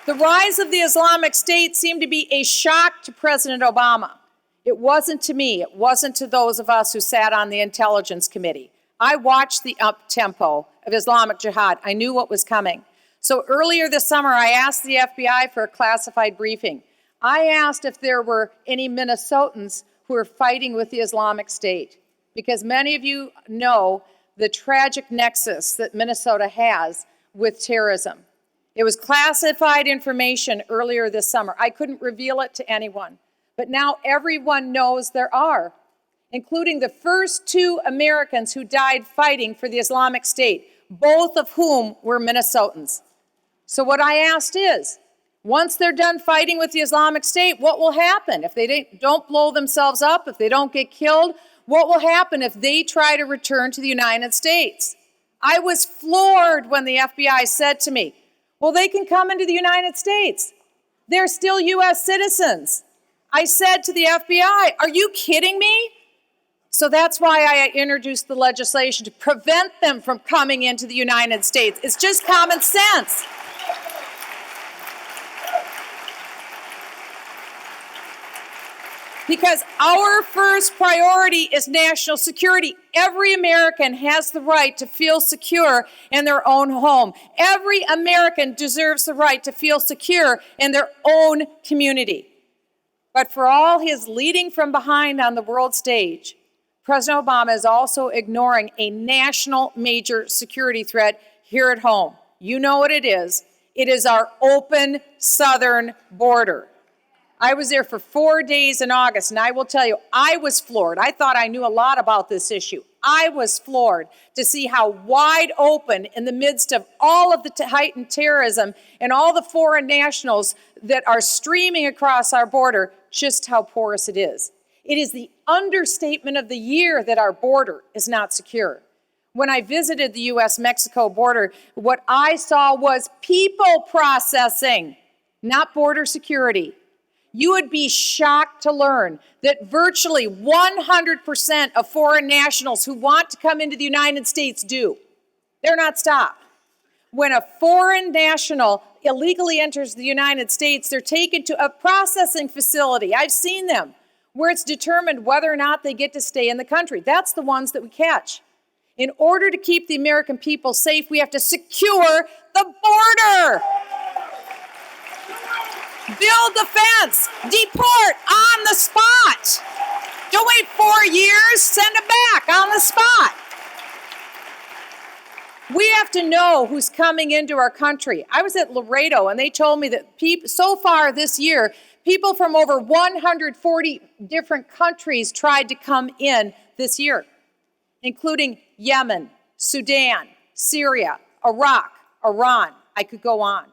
The rise of the Islamic State seemed to be a shock to President Obama. It wasn't to me. It wasn't to those of us who sat on the Intelligence Committee. I watched the up-tempo of Islamic Jihad. I knew what was coming. So earlier this summer, I asked the FBI for a classified briefing. I asked if there were any Minnesotans who were fighting with the Islamic State, because many of you know the tragic nexus that Minnesota has with terrorism. It was classified information earlier this summer. I couldn't reveal it to anyone, but now everyone knows there are, including the first 2 Americans who died fighting for the Islamic State, both of whom were Minnesotans. So what I asked is, once they're done fighting with the Islamic State, what will happen? If they don't blow themselves up, if they don't get killed, what will happen if they try to return to the United States? I was floored when the FBI said to me, well, they can come into the United States. They're still U.S. citizens. I said to the FBI, are you kidding me? So that's why I introduced the legislation to prevent them from coming into the United States. It's just common sense. Because our first priority is national security. Every American has the right to feel secure in their own home. Every American deserves the right to feel secure in their own community. But for all his leading from behind on the world stage, President Obama is also ignoring a national major security threat here at home. You know what it is. It is our open southern border. I was there for 4 days in August, and I will tell you, I was floored. I thought I knew a lot about this issue. I was floored to see how wide open, in the midst of all of the heightened terrorism and all the foreign nationals that are streaming across our border, just how porous it is. It is the understatement of the year that our border is not secure. When I visited the U.S.-Mexico border, what I saw was people processing, not border security. You would be shocked to learn that virtually 100% of foreign nationals who want to come into the United States do. They're not stopped. When a foreign national illegally enters the United States, they're taken to a processing facility. I've seen them, where it's determined whether or not they get to stay in the country. That's the ones that we catch. In order to keep the American people safe, we have to secure the border. Build the fence, deport on the spot. Don't wait 4 years, send them back on the spot. We have to know who's coming into our country. I was at Laredo, and they told me that so far this year, people from over 140 different countries tried to come in this year, including Yemen, Sudan, Syria, Iraq, Iran. I could go on.